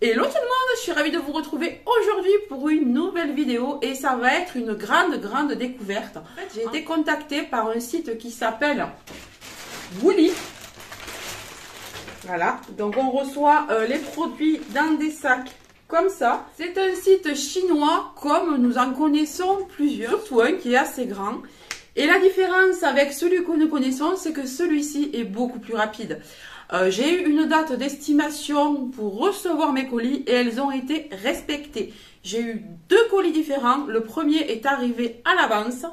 Hello tout le monde, je suis ravie de vous retrouver aujourd'hui pour une nouvelle vidéo et ça va être une grande découverte. En fait, j'ai été contactée par un site qui s'appelle Wooli. Voilà, donc on reçoit les produits dans des sacs comme ça. C'est un site chinois comme nous en connaissons plusieurs, surtout un qui est assez grand. Et la différence avec celui que nous connaissons, c'est que celui-ci est beaucoup plus rapide. J'ai eu une date d'estimation pour recevoir mes colis et elles ont été respectées. J'ai eu 2 colis différents. Le premier est arrivé à l'avance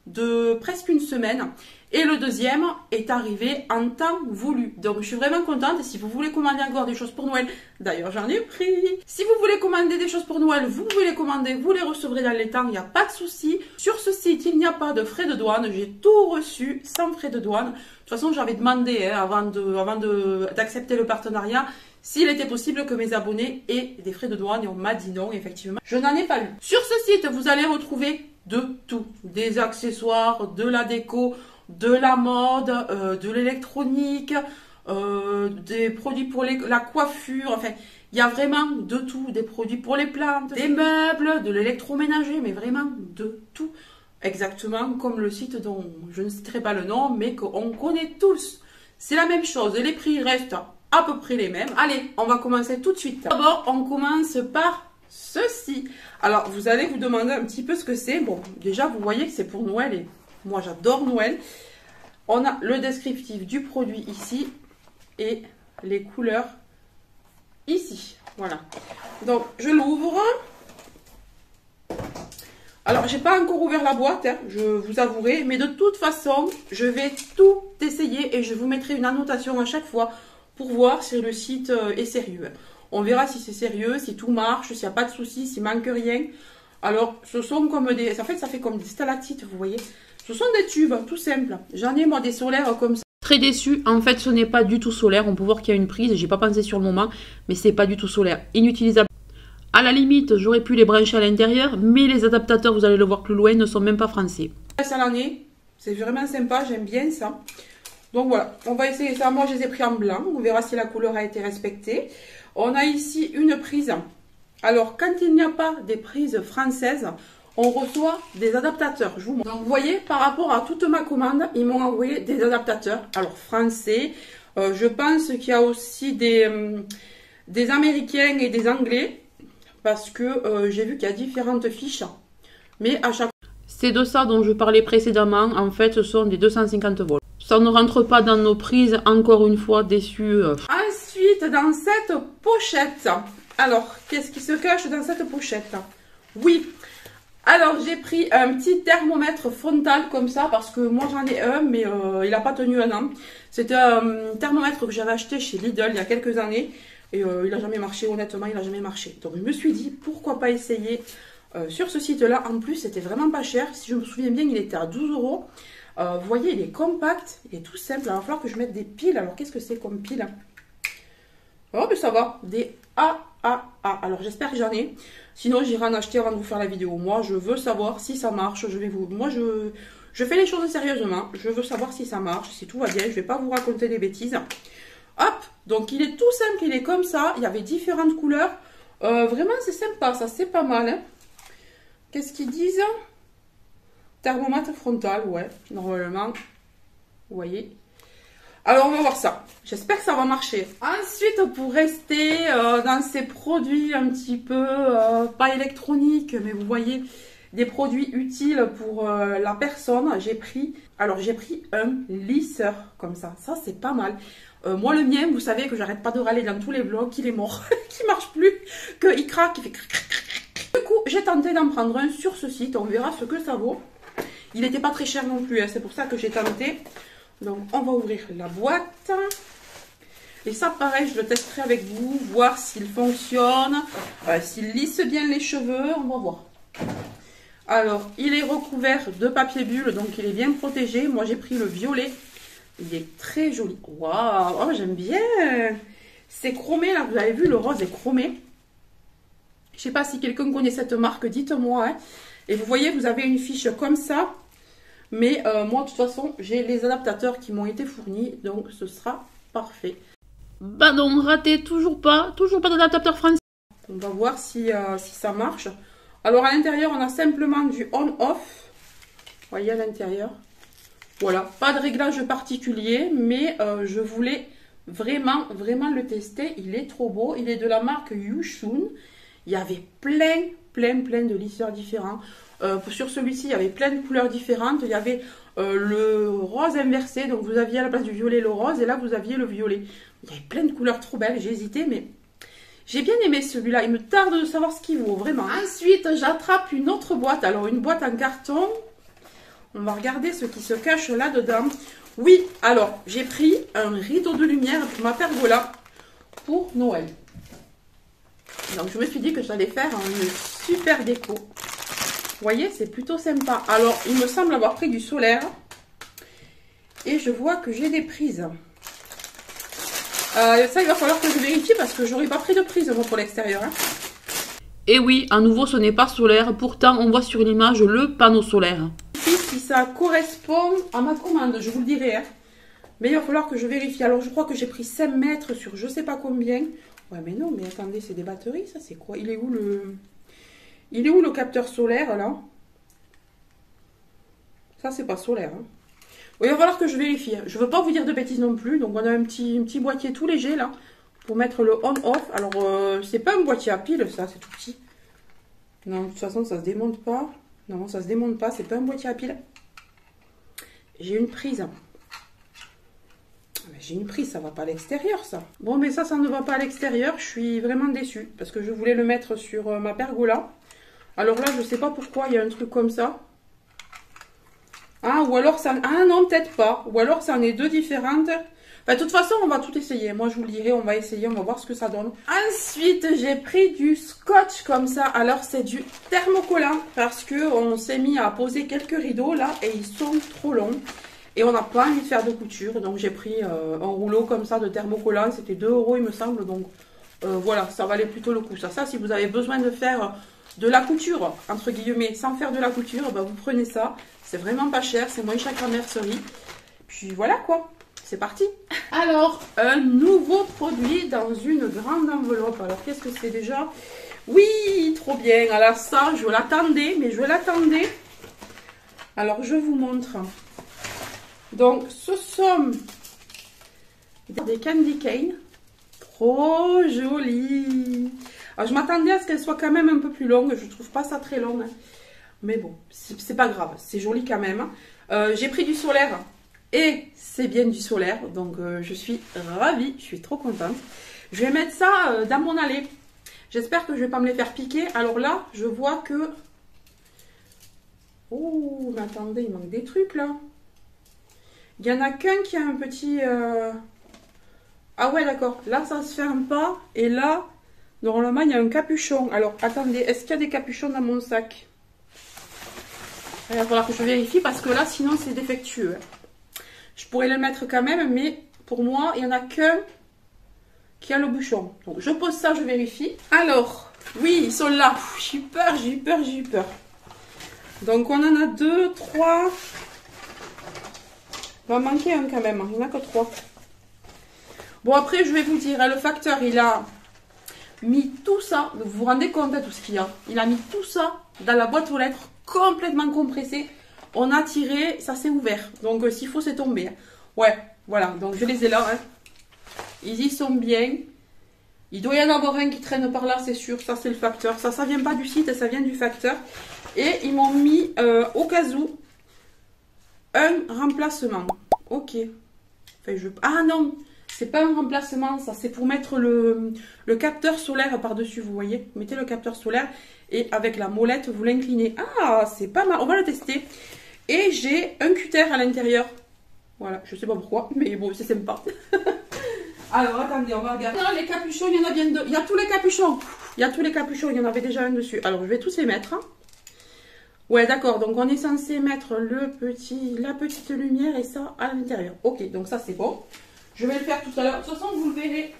de presque une semaine et le deuxième est arrivé en temps voulu. Donc je suis vraiment contente. Et si vous voulez commander encore des choses pour Noël, d'ailleurs j'en ai pris. Si vous voulez commander des choses pour Noël, vous pouvez les commander, vous les recevrez dans les temps, il n'y a pas de souci. Sur ce site, il n'y a pas de frais de douane. J'ai tout reçu sans frais de douane. De toute façon, j'avais demandé avant d'accepter le partenariat s'il était possible que mes abonnés aient des frais de douane et on m'a dit non, effectivement. Je n'en ai pas eu. Sur ce site, vous allez retrouver de tout. Des accessoires, de la déco, de la mode, de l'électronique, des produits pour la coiffure, enfin, il y a vraiment de tout. Des produits pour les plantes, des meubles, de l'électroménager, mais vraiment de tout. Exactement comme le site dont je ne citerai pas le nom, mais qu'on connaît tous. C'est la même chose et les prix restent à peu près les mêmes. Allez, on va commencer tout de suite. D'abord, on commence par ceci. Alors, vous allez vous demander un petit peu ce que c'est. Bon, déjà, vous voyez que c'est pour Noël et moi, j'adore Noël. On a le descriptif du produit ici et les couleurs ici. Voilà. Donc, je l'ouvre. Alors, j'ai pas encore ouvert la boîte, hein, je vous avouerai, mais de toute façon, je vais tout essayer et je vous mettrai une annotation à chaque fois pour voir si le site est sérieux. On verra si c'est sérieux, si tout marche, s'il n'y a pas de soucis, s'il manque rien. Alors, ce sont comme des... En fait, ça fait comme des stalactites, vous voyez. Ce sont des tubes, tout simple. J'en ai, moi, des solaires comme ça. Très déçue. En fait, ce n'est pas du tout solaire. On peut voir qu'il y a une prise. J'ai pas pensé sur le moment, mais c'est pas du tout solaire. Inutilisable. À la limite, j'aurais pu les brancher à l'intérieur, mais les adaptateurs, vous allez le voir plus loin, ne sont même pas français. Ça l'année, c'est vraiment sympa, j'aime bien ça. Donc voilà, on va essayer ça. Moi, je les ai pris en blanc. On verra si la couleur a été respectée. On a ici une prise. Alors, quand il n'y a pas des prises françaises, on reçoit des adaptateurs. Je vous montre. Donc, vous voyez, par rapport à toute ma commande, ils m'ont envoyé des adaptateurs. Alors, français. Je pense qu'il y a aussi des Américains et des Anglais. Parce que j'ai vu qu'il y a différentes fiches. Mais à chaque fois, c'est de ça dont je parlais précédemment. En fait, ce sont des 250 volts. Ça ne rentre pas dans nos prises. Encore une fois, déçu. Ensuite, dans cette pochette. Alors, qu'est-ce qui se cache dans cette pochette? Oui. Alors, j'ai pris un petit thermomètre frontal comme ça. Parce que moi, j'en ai un. Mais il n'a pas tenu un an. C'était un thermomètre que j'avais acheté chez Lidl il y a quelques années. Et il n'a jamais marché, honnêtement, il n'a jamais marché. Donc je me suis dit, pourquoi pas essayer sur ce site-là. En plus, c'était vraiment pas cher. Si je me souviens bien, il était à 12 €. Vous voyez, il est compact, il est tout simple. Alors, il va falloir que je mette des piles. Alors, qu'est-ce que c'est comme pile? Oh, mais ça va, des AAA. Alors, j'espère que j'en ai. Sinon, j'irai en acheter avant de vous faire la vidéo. Moi, je veux savoir si ça marche. Moi, je fais les choses sérieusement. Je veux savoir si ça marche, si tout va bien. Je ne vais pas vous raconter des bêtises. Hop, donc il est tout simple, il est comme ça. Il y avait différentes couleurs. Vraiment, c'est sympa, ça, c'est pas mal. Hein. Qu'est-ce qu'ils disent? Thermomètre frontal, ouais, normalement. Vous voyez. Alors, on va voir ça. J'espère que ça va marcher. Ensuite, pour rester dans ces produits un petit peu, pas électroniques, mais vous voyez, des produits utiles pour la personne, j'ai pris un lisseur comme ça. Ça, c'est pas mal. Moi, le mien, vous savez que j'arrête pas de râler dans tous les vlogs qu'il est mort, qu'il marche plus, qu'il craque, il fait crac, crac, crac. Du coup, j'ai tenté d'en prendre un sur ce site. On verra ce que ça vaut. Il n'était pas très cher non plus, hein, c'est pour ça que j'ai tenté. Donc, on va ouvrir la boîte. Et ça, pareil, je le testerai avec vous, voir s'il fonctionne, s'il lisse bien les cheveux. On va voir. Alors, il est recouvert de papier bulle, donc il est bien protégé. Moi, j'ai pris le violet. Il est très joli. Waouh, oh, j'aime bien. C'est chromé, là, vous avez vu, le rose est chromé. Je ne sais pas si quelqu'un connaît cette marque, dites-moi. Hein. Et vous voyez, vous avez une fiche comme ça. Mais moi, de toute façon, j'ai les adaptateurs qui m'ont été fournis. Donc, ce sera parfait. Bah non, raté, toujours pas d'adaptateur français. On va voir si ça marche. Alors à l'intérieur, on a simplement du on-off. Vous voyez à l'intérieur. Voilà, pas de réglage particulier, mais je voulais vraiment le tester. Il est trop beau. Il est de la marque Yushun. Il y avait plein de lisseurs différents. Sur celui-ci, il y avait plein de couleurs différentes. Il y avait le rose inversé. Donc vous aviez à la place du violet le rose. Et là, vous aviez le violet. Il y avait plein de couleurs trop belles. J'ai hésité, mais j'ai bien aimé celui-là. Il me tarde de savoir ce qu'il vaut, vraiment. Ensuite, j'attrape une autre boîte. Alors, une boîte en carton. On va regarder ce qui se cache là-dedans. Oui, alors, j'ai pris un rideau de lumière pour ma pergola pour Noël. Donc, je me suis dit que j'allais faire une super déco. Vous voyez, c'est plutôt sympa. Alors, il me semble avoir pris du solaire. Et je vois que j'ai des prises. Ça, il va falloir que je vérifie parce que j'aurais pas pris de prise moi, pour l'extérieur. Hein. Et oui, à nouveau, ce n'est pas solaire. Pourtant, on voit sur l'image le panneau solaire. Si ça correspond à ma commande, je vous le dirai. Hein. Mais il va falloir que je vérifie. Alors, je crois que j'ai pris 5 mètres sur je sais pas combien. Ouais, mais non, mais attendez, c'est des batteries, ça, c'est quoi? Il est où le capteur solaire, là? Ça, c'est pas solaire, hein. Oui, il va falloir que je vérifie. Je ne veux pas vous dire de bêtises non plus. Donc, on a un petit boîtier tout léger, là, pour mettre le on-off. Alors, c'est pas un boîtier à pile, ça, c'est tout petit. Non, de toute façon, ça se démonte pas. Non, ça se démonte pas, c'est pas un boîtier à pile. J'ai une prise. J'ai une prise, ça va pas à l'extérieur, ça. Bon, mais ça ne va pas à l'extérieur. Je suis vraiment déçue, parce que je voulais le mettre sur ma pergola. Alors là, je sais pas pourquoi, il y a un truc comme ça. Ah, ou alors ça... Ah non, peut-être pas. Ou alors ça en est deux différentes. Enfin, de toute façon, on va tout essayer. Moi, je vous le dirai, on va essayer, on va voir ce que ça donne. Ensuite, j'ai pris du scotch comme ça. Alors, c'est du thermocollant parce que on s'est mis à poser quelques rideaux là et ils sont trop longs. Et on n'a pas envie de faire de couture. Donc, j'ai pris un rouleau comme ça de thermocollant. C'était 2 € il me semble. Donc, voilà, ça valait plutôt le coup. Ça, si vous avez besoin de faire de la couture, entre guillemets, sans faire de la couture, bah, vous prenez ça. C'est vraiment pas cher, c'est moins cher qu'en mercerie. Puis voilà quoi, c'est parti. Alors, un nouveau produit dans une grande enveloppe. Alors, qu'est-ce que c'est déjà? Oui, trop bien. Alors ça, je l'attendais, mais je l'attendais. Alors, je vous montre. Donc, ce sont des candy cane. Trop joli. Alors, je m'attendais à ce qu'elle soit quand même un peu plus longue. Je trouve pas ça très long. Hein. Mais bon, c'est pas grave, c'est joli quand même. J'ai pris du solaire et c'est bien du solaire, donc je suis ravie, je suis trop contente. Je vais mettre ça dans mon allée. J'espère que je vais pas me les faire piquer. Alors là, je vois que... Oh, mais attendez, il manque des trucs là. Il y en a qu'un qui a un petit... Ah ouais, d'accord, là ça se ferme pas. Et là, normalement, il y a un capuchon. Alors, attendez, est-ce qu'il y a des capuchons dans mon sac ? Il va falloir que je vérifie parce que là, sinon, c'est défectueux. Je pourrais le mettre quand même, mais pour moi, il n'y en a qu'un qui a le bouchon. Donc, je pose ça, je vérifie. Alors, oui, ils sont là. J'ai eu peur, j'ai eu peur, j'ai eu peur. Donc, on en a 2, 3. Il va manquer un quand même. Il n'y en a que 3. Bon, après, je vais vous dire, le facteur, il a mis tout ça. Vous vous rendez compte de tout ce qu'il y a? Il a mis tout ça dans la boîte aux lettres. Complètement compressé, on a tiré, ça s'est ouvert, donc s'il faut c'est tombé. Ouais, voilà, donc je les ai là, hein. Ils y sont bien. Il doit y en avoir un qui traîne par là, c'est sûr, ça c'est le facteur, ça vient pas du site, ça vient du facteur. Et ils m'ont mis au cas où un remplacement. Ok, enfin, ah non, c'est pas un remplacement, ça c'est pour mettre le capteur solaire par-dessus, vous voyez. Vous mettez le capteur solaire et avec la molette, vous l'inclinez. Ah, c'est pas mal, on va le tester. Et j'ai un cutter à l'intérieur. Voilà, je sais pas pourquoi, mais bon, c'est sympa. Alors, attendez, on va regarder. Non, les capuchons, il y en a bien deux. Il y a tous les capuchons. Il y a tous les capuchons, il y en avait déjà un dessus. Alors, je vais tous les mettre. Ouais, d'accord, donc on est censé mettre la petite lumière et ça à l'intérieur. Ok, donc ça c'est bon. Je vais le faire tout à l'heure. De toute façon, vous le verrez.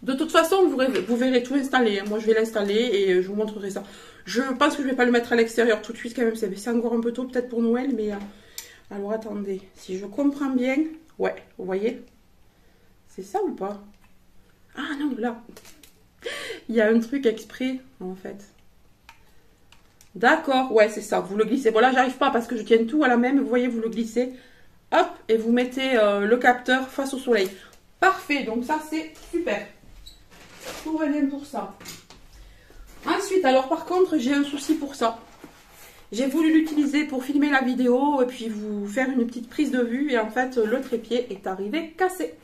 De toute façon, vous verrez tout installer. Moi, je vais l'installer et je vous montrerai ça. Je pense que je ne vais pas le mettre à l'extérieur tout de suite quand même. C'est encore un peu tôt peut-être pour Noël. Mais alors, attendez. Si je comprends bien. Ouais, vous voyez? C'est ça ou pas? Ah non, là. Il y a un truc exprès, en fait. D'accord, ouais, c'est ça. Vous le glissez. Bon, là, j'arrive pas parce que je tiens tout à la main. Vous voyez, vous le glissez. Hop, et vous mettez le capteur face au soleil. Parfait, donc ça, c'est super. Tout va bien pour ça. Ensuite, alors par contre, j'ai un souci pour ça. J'ai voulu l'utiliser pour filmer la vidéo et puis vous faire une petite prise de vue. Et en fait, le trépied est arrivé cassé.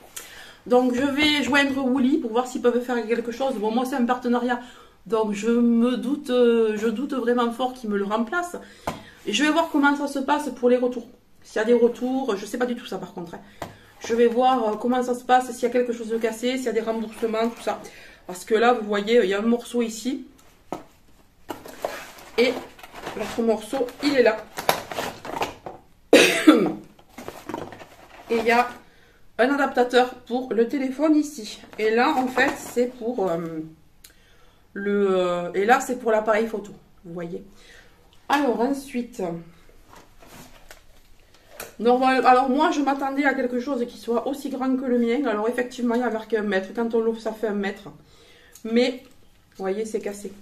Donc, je vais joindre Woolly pour voir s'ils peuvent faire quelque chose. Bon, moi, c'est un partenariat. Donc, je doute vraiment fort qu'ils me le remplacent. Et je vais voir comment ça se passe pour les retours. S'il y a des retours, je ne sais pas du tout ça par contre. Hein. Je vais voir comment ça se passe, s'il y a quelque chose de cassé, s'il y a des remboursements, tout ça. Parce que là, vous voyez, il y a un morceau ici. Et l'autre morceau, il est là. Et il y a un adaptateur pour le téléphone ici. Et là, en fait, c'est pour et là, c'est pour l'appareil photo. Vous voyez. Alors, ensuite... Normal, alors moi, je m'attendais à quelque chose qui soit aussi grand que le mien. Alors, effectivement, il y a marqué 1 mètre. Quand on l'ouvre, ça fait 1 mètre. Mais, vous voyez, c'est cassé.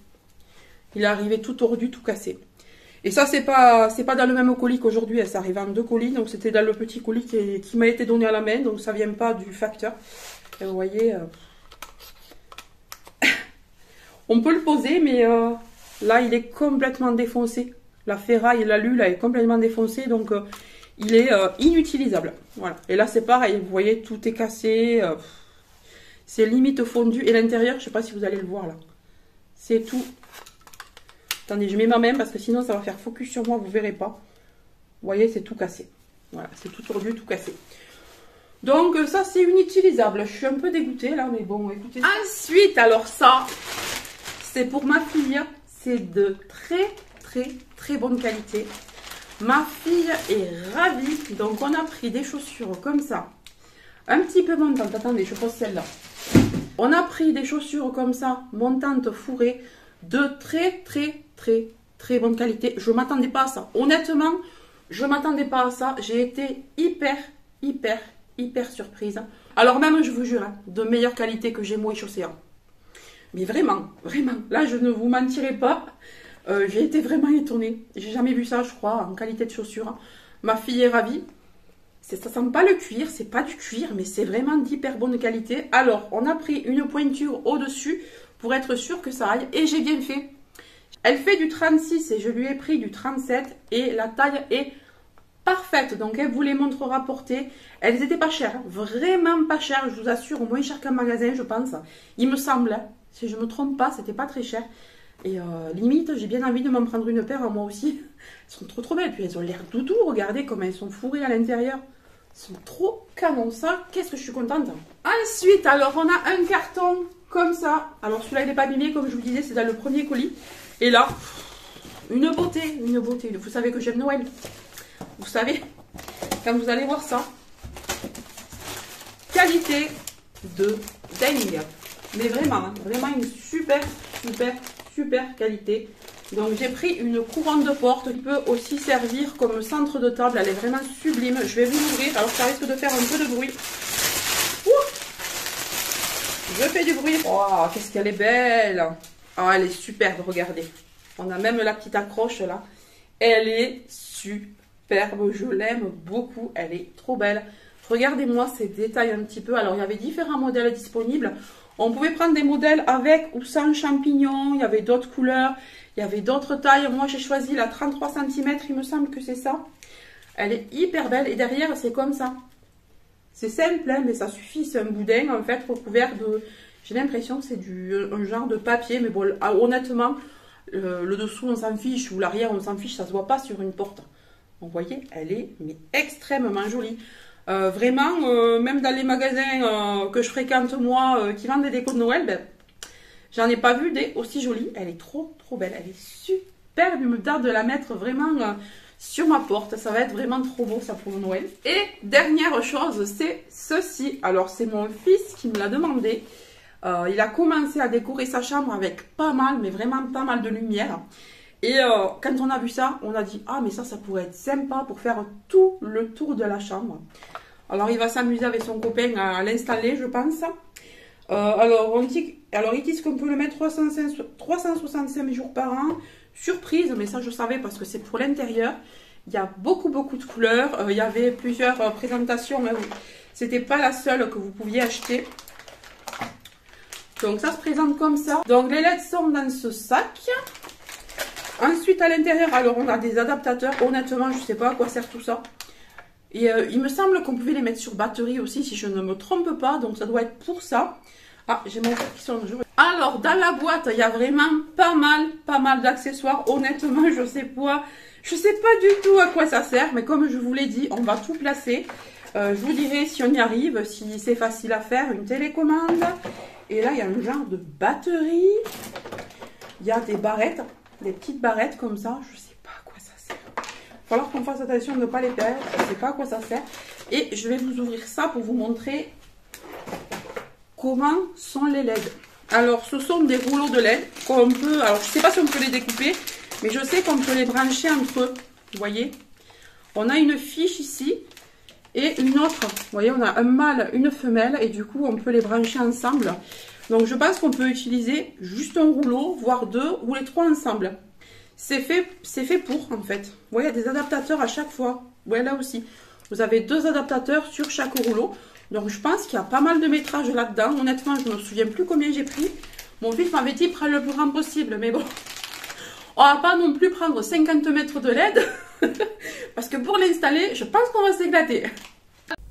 Il est arrivé tout tordu, tout cassé. Et ça, c'est pas dans le même colis qu'aujourd'hui. Ça arrive en 2 colis. Donc, c'était dans le petit colis qui m'a été donné à la main. Donc, ça vient pas du facteur. Et vous voyez... on peut le poser, mais là, il est complètement défoncé. La ferraille, l'alu, là, est complètement défoncée. Donc, il est inutilisable. Voilà. Et là, c'est pareil. Vous voyez, tout est cassé. C'est limite fondu. Et l'intérieur, je ne sais pas si vous allez le voir, là. C'est tout... Attendez, je mets ma main parce que sinon ça va faire focus sur moi, vous ne verrez pas. Vous voyez, c'est tout cassé. Voilà, c'est tout tordu, tout cassé. Donc ça, c'est inutilisable. Je suis un peu dégoûtée là, mais bon, écoutez. Ensuite, alors ça, c'est pour ma fille. C'est de très bonne qualité. Ma fille est ravie. Donc on a pris des chaussures comme ça. Un petit peu montantes. Attendez, je pose celle-là. On a pris des chaussures comme ça, montantes, fourrées, de très bonne qualité. Je ne m'attendais pas à ça. Honnêtement, je ne m'attendais pas à ça. J'ai été hyper surprise. Alors même, je vous jure, hein, de meilleure qualité que Gémeaux et Chaussée. Mais vraiment. Là, je ne vous mentirai pas. J'ai été vraiment étonnée. J'ai jamais vu ça, je crois, en qualité de chaussures. Ma fille est ravie. Ça sent pas le cuir, c'est pas du cuir, mais c'est vraiment d'hyper bonne qualité. Alors, on a pris une pointure au-dessus pour être sûr que ça aille. Et j'ai bien fait. Elle fait du 36 et je lui ai pris du 37. Et la taille est parfaite. Donc, elle vous les montrera portées. Elles étaient pas chères. Vraiment pas chères. Je vous assure, moins cher qu'un magasin, je pense. Il me semble. Si je me trompe pas, c'était pas très cher. Et limite, j'ai bien envie de m'en prendre une paire à moi aussi. Elles sont trop belles. Puis elles ont l'air doudou. Regardez comment elles sont fourrées à l'intérieur. Elles sont trop canon, ça. Qu'est-ce que je suis contente. Ensuite, alors, on a un carton comme ça. Alors, celui-là, il n'est pas abîmé, comme je vous disais, c'est dans le premier colis. Et là, une beauté. Vous savez que j'aime Noël. Vous savez, quand vous allez voir ça, qualité de dingue. Mais vraiment une super qualité. Donc, j'ai pris une couronne de porte qui peut aussi servir comme centre de table. Elle est vraiment sublime. Je vais vous l'ouvrir. Alors, ça risque de faire un peu de bruit. Ouh, je fais du bruit. Oh, qu'est-ce qu'elle est belle. Ah, elle est superbe, regardez. On a même la petite accroche là. Elle est superbe. Je l'aime beaucoup. Elle est trop belle. Regardez-moi ces détails un petit peu. Alors, il y avait différents modèles disponibles. On pouvait prendre des modèles avec ou sans champignons. Il y avait d'autres couleurs. Il y avait d'autres tailles. Moi, j'ai choisi la 33 cm. Il me semble que c'est ça. Elle est hyper belle. Et derrière, c'est comme ça. C'est simple, hein, mais ça suffit. C'est un boudin, en fait, recouvert de... J'ai l'impression que c'est un genre de papier. Mais bon, honnêtement, le dessous, on s'en fiche. Ou l'arrière, on s'en fiche. Ça ne se voit pas sur une porte. Vous voyez, elle est mais extrêmement jolie. Vraiment, même dans les magasins que je fréquente moi, qui vendent des décos de Noël, ben, j'en ai pas vu des aussi jolies. Elle est trop belle. Elle est superbe. Il me tarde de la mettre vraiment sur ma porte. Ça va être vraiment trop beau ça pour Noël. Et dernière chose, c'est ceci. Alors, c'est mon fils qui me l'a demandé. Il a commencé à décorer sa chambre avec pas mal, mais vraiment pas mal de lumière. Et quand on a vu ça, on a dit « Ah, mais ça pourrait être sympa pour faire tout le tour de la chambre. » Alors, il va s'amuser avec son copain à l'installer, je pense. Alors, ils disent qu'on peut le mettre 365 jours par an. Surprise, mais ça je savais parce que c'est pour l'intérieur. Il y a beaucoup de couleurs. Il y avait plusieurs présentations, mais c'était pas la seule que vous pouviez acheter. Donc ça se présente comme ça. Donc les LED sont dans ce sac. Ensuite à l'intérieur, alors on a des adaptateurs. Honnêtement, je sais pas à quoi sert tout ça. Et il me semble qu'on pouvait les mettre sur batterie aussi, si je ne me trompe pas. Donc ça doit être pour ça. Ah, j'ai mon frère qui sonne. Alors dans la boîte, il y a vraiment pas mal d'accessoires. Honnêtement, je sais pas du tout à quoi ça sert. Mais comme je vous l'ai dit, on va tout placer. Je vous dirai si on y arrive, si c'est facile à faire. Une télécommande. Et là, il y a un genre de batterie. Il y a des barrettes, des petites barrettes comme ça. Je sais pas à quoi ça sert. Il va falloir qu'on fasse attention de ne pas les perdre. Je ne sais pas à quoi ça sert. Et je vais vous ouvrir ça pour vous montrer comment sont les LED. Alors, ce sont des rouleaux de LED qu'on peut... Alors, je ne sais pas si on peut les découper, mais je sais qu'on peut les brancher entre eux. Vous voyez? On a une fiche ici et une autre. Vous voyez, on a un mâle, une femelle et du coup, on peut les brancher ensemble. Donc, je pense qu'on peut utiliser juste un rouleau, voire deux ou les trois ensemble. C'est fait pour, en fait. Vous voyez, il y a des adaptateurs à chaque fois. Vous voyez, là aussi. Vous avez deux adaptateurs sur chaque rouleau. Donc, je pense qu'il y a pas mal de métrage là-dedans. Honnêtement, je ne me souviens plus combien j'ai pris. Mon fils m'avait dit, prends le plus grand possible. Mais bon, on va pas non plus prendre 50 mètres de LED. Parce que pour l'installer, je pense qu'on va s'éclater.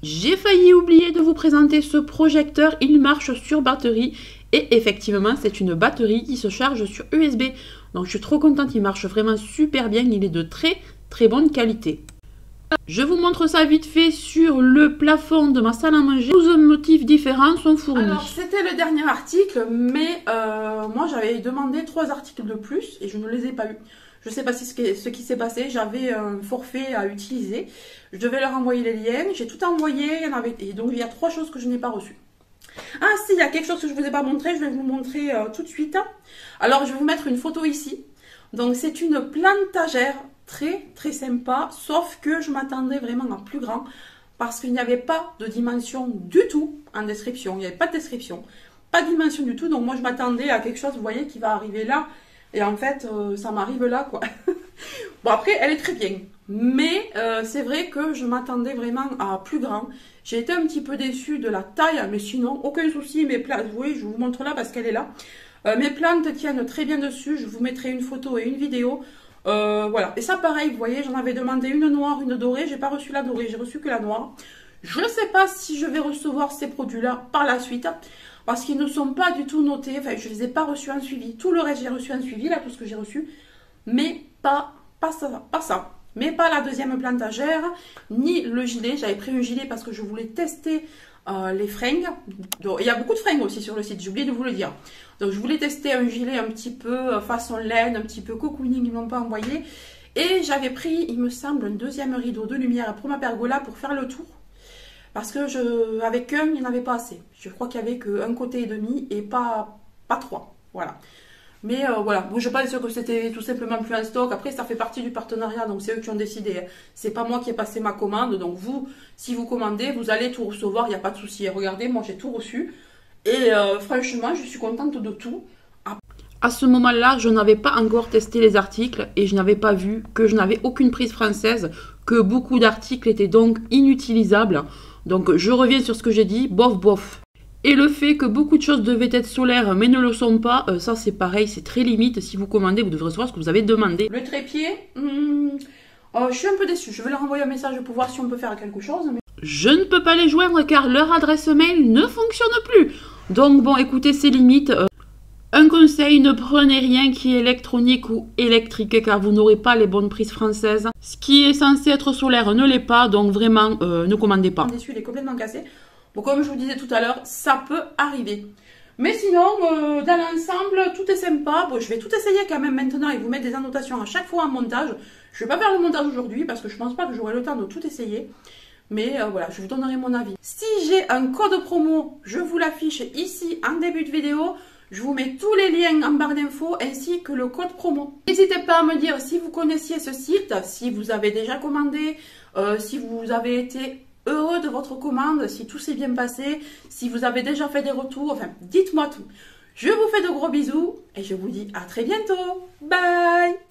J'ai failli oublier de vous présenter ce projecteur. Il marche sur batterie. Et effectivement, c'est une batterie qui se charge sur USB. Donc, je suis trop contente. Il marche vraiment super bien. Il est de très bonne qualité. Je vous montre ça vite fait sur le plafond de ma salle à manger. 12 motifs différents sont fournis. Alors, c'était le dernier article, mais moi, j'avais demandé 3 articles de plus et je ne les ai pas eu. Je ne sais pas ce qui s'est passé. J'avais un forfait à utiliser. Je devais leur envoyer les liens. J'ai tout envoyé. Et donc, il y a 3 choses que je n'ai pas reçues. Ah, si, il y a quelque chose que je ne vous ai pas montré. Je vais vous montrer tout de suite. Alors, je vais vous mettre une photo ici. Donc, c'est une plantagère très sympa, sauf que je m'attendais vraiment à plus grand parce qu'il n'y avait pas de dimension du tout en description. Il n'y avait pas de description, pas de dimension du tout. Donc moi je m'attendais à quelque chose, vous voyez, qui va arriver là. Et en fait, ça m'arrive là, quoi. Bon, après, elle est très bien. Mais c'est vrai que je m'attendais vraiment à plus grand. J'ai été un petit peu déçue de la taille, mais sinon, aucun souci. Mes plantes, oui, je vous montre là parce qu'elle est là. Mes plantes tiennent très bien dessus. Je vous mettrai une photo et une vidéo. Voilà, et ça pareil, vous voyez, j'en avais demandé une noire, une dorée, j'ai pas reçu la dorée, j'ai reçu que la noire. Je ne sais pas si je vais recevoir ces produits-là par la suite, parce qu'ils ne sont pas du tout notés, enfin je les ai pas reçus en suivi. Tout le reste j'ai reçu en suivi, là, tout ce que j'ai reçu, mais pas ça. Mais pas la deuxième plantagère, ni le gilet. J'avais pris un gilet parce que je voulais tester les fringues. Donc, il y a beaucoup de fringues aussi sur le site, j'ai oublié de vous le dire. Donc je voulais tester un gilet un petit peu façon laine, un petit peu cocooning, ils ne m'ont pas envoyé. Et j'avais pris, il me semble, un deuxième rideau de lumière pour ma pergola pour faire le tour. Parce que avec un, il n'y en avait pas assez. Je crois qu'il n'y avait qu'un côté et demi et pas 3. Voilà. Mais voilà, bon, je pense que c'était tout simplement plus en stock. Après, ça fait partie du partenariat, donc c'est eux qui ont décidé. C'est pas moi qui ai passé ma commande. Donc vous, si vous commandez, vous allez tout recevoir, il n'y a pas de souci. Regardez, moi j'ai tout reçu. Et franchement, je suis contente de tout. À ce moment-là, je n'avais pas encore testé les articles et je n'avais pas vu que je n'avais aucune prise française, que beaucoup d'articles étaient donc inutilisables. Donc je reviens sur ce que j'ai dit, bof. Et le fait que beaucoup de choses devaient être solaires mais ne le sont pas, ça c'est pareil, c'est très limite. Si vous commandez, vous devrez recevoir ce que vous avez demandé. Le trépied, je suis un peu déçue. Je vais leur envoyer un message pour voir si on peut faire quelque chose. Mais... Je ne peux pas les joindre car leur adresse mail ne fonctionne plus. Donc bon, écoutez, c'est limite. Un conseil, ne prenez rien qui est électronique ou électrique car vous n'aurez pas les bonnes prises françaises. Ce qui est censé être solaire ne l'est pas, donc vraiment, ne commandez pas. Déçu, il est complètement cassé. Bon, comme je vous disais tout à l'heure, ça peut arriver. Mais sinon, dans l'ensemble, tout est sympa. Bon, je vais tout essayer quand même maintenant et vous mettre des annotations à chaque fois en montage. Je ne vais pas faire le montage aujourd'hui parce que je ne pense pas que j'aurai le temps de tout essayer. Mais voilà, je vous donnerai mon avis. Si j'ai un code promo, je vous l'affiche ici en début de vidéo. Je vous mets tous les liens en barre d'infos ainsi que le code promo. N'hésitez pas à me dire si vous connaissiez ce site, si vous avez déjà commandé, si vous avez été heureux de votre commande, si tout s'est bien passé, si vous avez déjà fait des retours, enfin, dites-moi tout. Je vous fais de gros bisous et je vous dis à très bientôt. Bye!